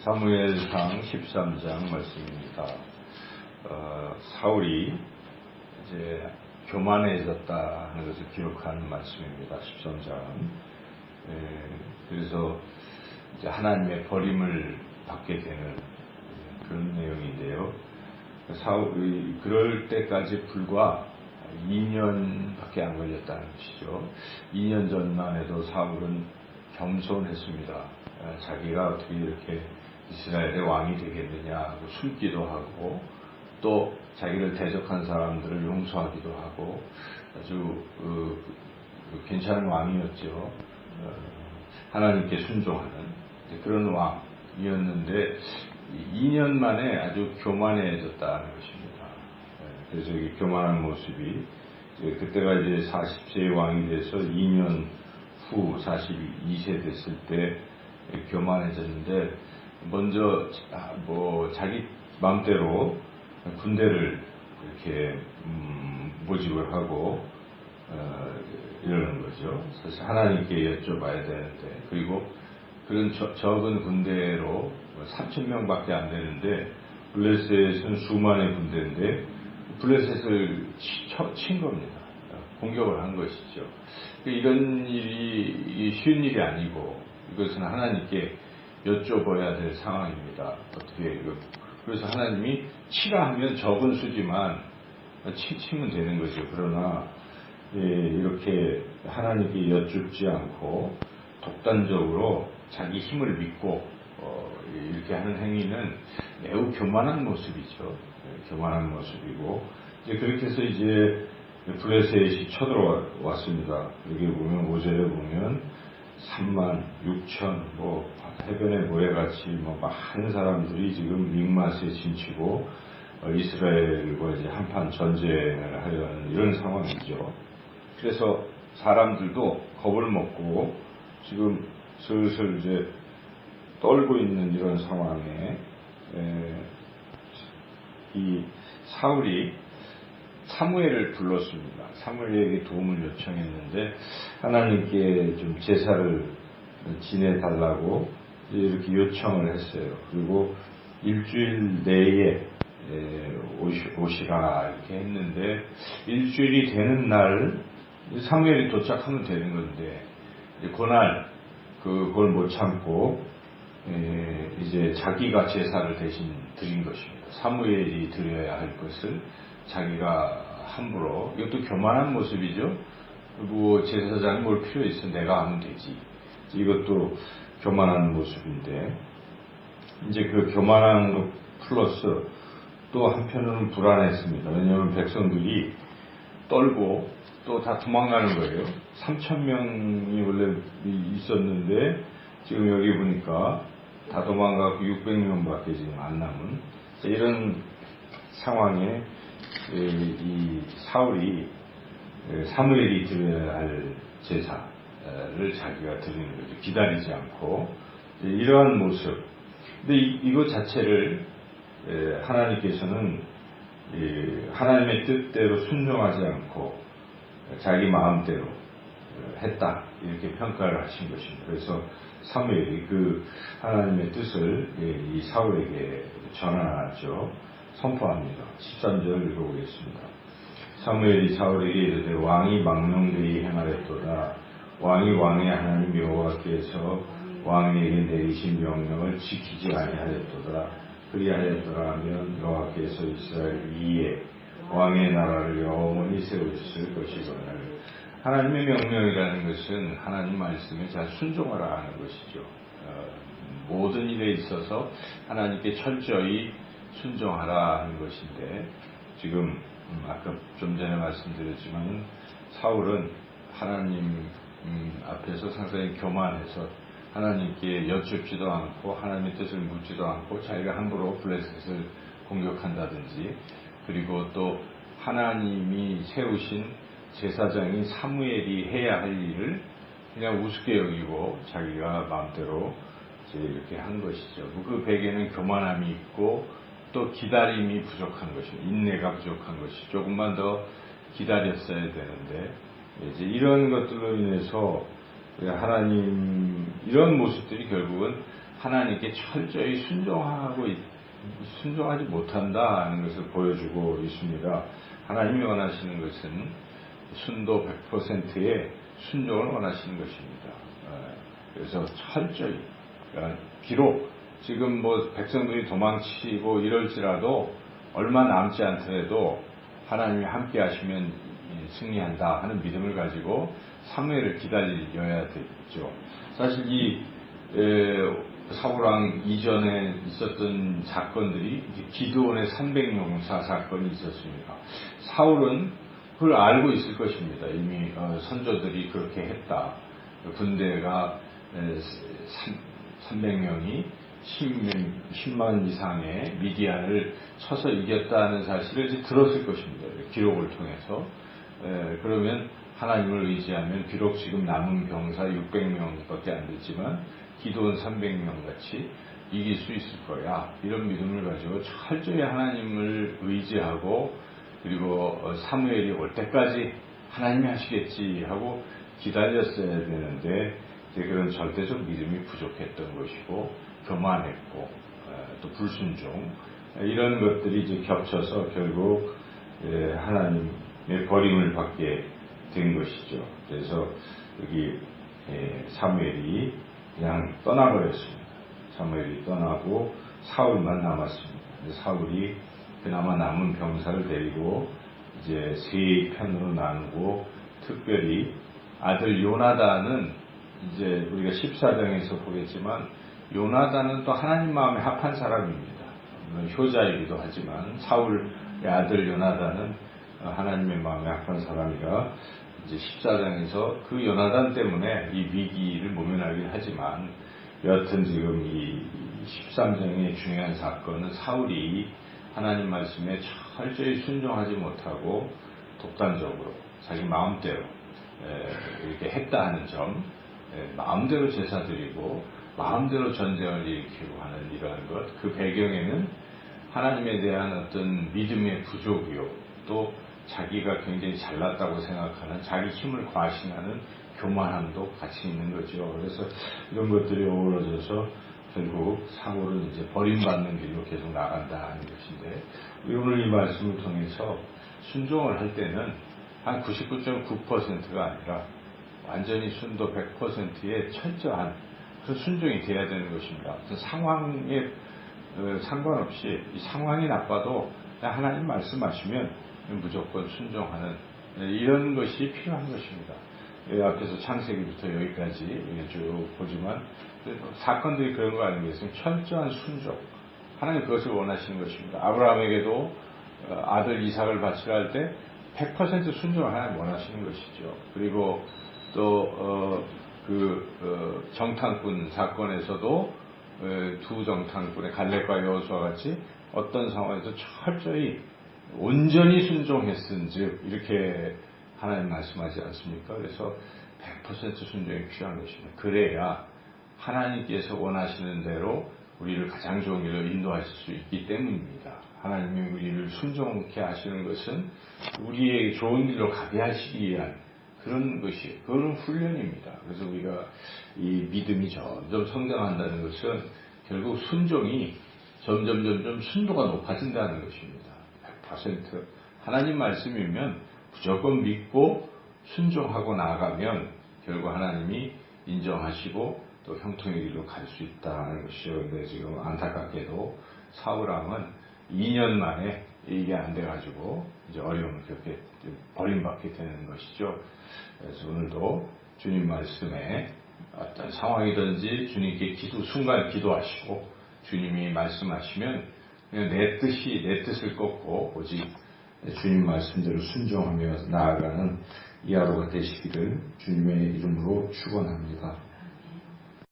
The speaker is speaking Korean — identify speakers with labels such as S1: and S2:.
S1: 사무엘상 13장 말씀입니다. 사울이 이제 교만해졌다 하는 것을 기록한 말씀입니다. 13장. 그래서 이제 하나님의 버림을 받게 되는 그런 내용인데요. 사울이 그럴 때까지 불과 2년밖에 안 걸렸다는 것이죠. 2년 전만 해도 사울은 겸손했습니다. 자기가 어떻게 이렇게 이스라엘의 왕이 되겠느냐 하고 숨기도 하고, 또 자기를 대적한 사람들을 용서하기도 하고 아주 괜찮은 왕이었죠. 하나님께 순종하는 그런 왕이었는데 2년 만에 아주 교만해졌다는 것입니다. 그래서 이 교만한 모습이 그때가 이제 40세의 왕이 돼서 2년 후 42세 됐을 때 교만해졌는데, 먼저 자기 마음대로 군대를 이렇게 모집을 하고 이러는 거죠. 사실 하나님께 여쭤봐야 되는데, 그리고 그런 적은 군대로 3,000명밖에 안 되는데 블레셋은 수만의 군대인데 블레셋을 친 겁니다. 공격을 한 것이죠. 이런 일이 쉬운 일이 아니고 이것은 하나님께 여쭤봐야 될 상황입니다. 어떻게 그래서 하나님이 치라 하면 적은 수지만 치면 되는 거죠. 그러나 이렇게 하나님께 여쭙지 않고 독단적으로 자기 힘을 믿고 이렇게 하는 행위는 매우 교만한 모습이죠. 교만한 모습이고, 이제 그렇게 해서 이제 블레셋이 쳐들어왔습니다. 여기 보면 5절에 보면 36,000 해변의 모래같이 많은 사람들이 지금 믹맛에 진치고 이스라엘과 이제 한판 전쟁을 하려는 이런 상황이죠. 그래서 사람들도 겁을 먹고 지금 슬슬 이제 떨고 있는 이런 상황에 이 사울이 사무엘을 불렀습니다. 사무엘에게 도움을 요청했는데 하나님께 좀 제사를 지내달라고 이렇게 요청을 했어요. 그리고 일주일 내에 오시라 이렇게 했는데, 일주일이 되는 날 사무엘이 도착하면 되는 건데 그날 그걸 못 참고 이제 자기가 제사를 대신 드린 것입니다. 사무엘이 드려야 할 것을 자기가 함부로, 이것도 교만한 모습이죠. 제사장이 뭘 필요 있어, 내가 하면 되지. 이것도 교만한 모습인데, 이제 그 교만한 것 플러스 또 한편으로는 불안했습니다. 왜냐하면 백성들이 떨고 또 다 도망가는 거예요. 3,000명이 원래 있었는데 지금 여기 보니까 다 도망가고 600명밖에 지금 안 남은 이런 상황에 이 사울이 사무엘이 드려야 할 제사를 자기가 드리는 거죠. 기다리지 않고 이러한 모습. 근데 이것 자체를 하나님께서는 하나님의 뜻대로 순종하지 않고 자기 마음대로 했다 이렇게 평가를 하신 것입니다. 그래서 사무엘이 그 하나님의 뜻을 이 사울에게 전하죠. 선포합니다. 13절 읽어보겠습니다. 사무엘이 사울에게 이르되 왕이 망령되이 행하였도다. 왕이 왕의 하나님 여호와께서 왕에게 내리신 명령을 지키지 아니하였도다. 그리하였더라 하면 여호와께서 이스라엘 위에 왕의 나라를 영원히 세우실 것이거늘. 하나님의 명령이라는 것은 하나님 말씀에 잘 순종하라 하는 것이죠. 모든 일에 있어서 하나님께 철저히 순종하라 하는 것인데, 지금 아까 좀 전에 말씀드렸지만 사울은 하나님 앞에서 상당히 교만해서 하나님께 여쭙지도 않고 하나님의 뜻을 묻지도 않고 자기가 함부로 블레셋을 공격한다든지, 그리고 또 하나님이 세우신 제사장인 사무엘이 해야 할 일을 그냥 우습게 여기고 자기가 마음대로 이렇게 한 것이죠. 그 배경에는 교만함이 있고 또 기다림이 부족한 것이죠. 인내가 부족한 것이, 조금만 더 기다렸어야 되는데 이제 이런 것들로 인해서 하나님, 이런 모습들이 결국은 하나님께 철저히 순종하지 못한다는 것을 보여주고 있습니다. 하나님이 원하시는 것은 순도 100%의 순종을 원하시는 것입니다. 그래서 철저히, 비록 지금 백성들이 도망치고 이럴지라도 얼마 남지 않더라도 하나님이 함께 하시면 승리한다 하는 믿음을 가지고 사무엘을 기다려야 되겠죠. 사실 이 사울왕 이전에 있었던 사건들이 기드온의 300용사 사건이 있었습니다. 사울은 그걸 알고 있을 것입니다. 이미 선조들이 그렇게 했다. 군대가 300명이 10만 이상의 미디안을 쳐서 이겼다는 사실을 이제 들었을 것입니다. 기록을 통해서. 그러면 하나님을 의지하면 비록 지금 남은 병사 600명밖에 안 됐지만 기드온 300명 같이 이길 수 있을 거야. 이런 믿음을 가지고 철저히 하나님을 의지하고 그리고 사무엘이 올 때까지 하나님이 하시겠지 하고 기다렸어야 되는데 그런 절대적 믿음이 부족했던 것이고 교만했고 또 불순종 이런 것들이 이제 겹쳐서 결국 하나님의 버림을 받게 된 것이죠. 그래서 여기 사무엘이 그냥 떠나버렸습니다. 사무엘이 떠나고 사울만 남았습니다. 사울이 그나마 남은 병사를 데리고 이제 세 편으로 나누고 특별히 아들 요나단은 이제 우리가 14장에서 보겠지만 요나단은 또 하나님 마음에 합한 사람입니다. 물론 효자이기도 하지만 사울의 아들 요나단은 하나님의 마음에 합한 사람이라 이제 14장에서 그 요나단 때문에 이 위기를 모면하긴 하지만 여하튼 지금 이 13장의 중요한 사건은 사울이 하나님 말씀에 철저히 순종하지 못하고 독단적으로 자기 마음대로 이렇게 했다 하는 점, 마음대로 제사 드리고 마음대로 전쟁을 일으키고 하는 이러한 것, 그 배경에는 하나님에 대한 어떤 믿음의 부족이요 또 자기가 굉장히 잘났다고 생각하는 자기 힘을 과신하는 교만함도 같이 있는 거죠. 그래서 이런 것들이 어우러져서 결국 사울은 이제 버림받는 길로 계속 나간다 하는 것인데 오늘 이 말씀을 통해서 순종을 할 때는 한 99.9%가 아니라 완전히 순도 100%의 철저한 그 순종이 돼야 되는 것입니다. 그 상황에 상관없이 이 상황이 나빠도 하나님 말씀하시면 무조건 순종하는 이런 것이 필요한 것입니다. 앞에서 창세기부터 여기까지 쭉 보지만 사건들이 그런 거 아니겠습니까? 철저한 순종. 하나님 그것을 원하시는 것입니다. 아브라함에게도 아들 이삭을 바치라 할 때 100% 순종을 하나님 원하시는 것이죠. 그리고 또 정탐꾼 사건에서도 두 정탐꾼의 갈렙과 여호수아 같이 어떤 상황에서 철저히 온전히 순종했은즉 이렇게 하나님 말씀하지 않습니까? 그래서 100% 순종이 필요한 것입니다. 그래야 하나님께서 원하시는 대로 우리를 가장 좋은 길로 인도하실 수 있기 때문입니다. 하나님이 우리를 순종케 하시는 것은 우리의 좋은 길로 가게 하시기 위한 그런 것이, 그런 훈련입니다. 그래서 우리가 이 믿음이 점점 성장한다는 것은 결국 순종이 점점 순도가 높아진다는 것입니다. 100% 하나님 말씀이면 무조건 믿고 순종하고 나아가면 결국 하나님이 인정하시고 또 형통의 길로 갈 수 있다는 것이죠. 근데 지금 안타깝게도 사울왕은 2년 만에 이게 안 돼가지고 이제 어려움을 겪게 버림받게 되는 것이죠. 그래서 오늘도 주님 말씀에 어떤 상황이든지 주님께 순간 기도하시고 주님이 말씀하시면 그냥 내 뜻을 꺾고 오직 주님 말씀대로 순종하며 나아가는 이 하루가 되시기를 주님의 이름으로 축원합니다.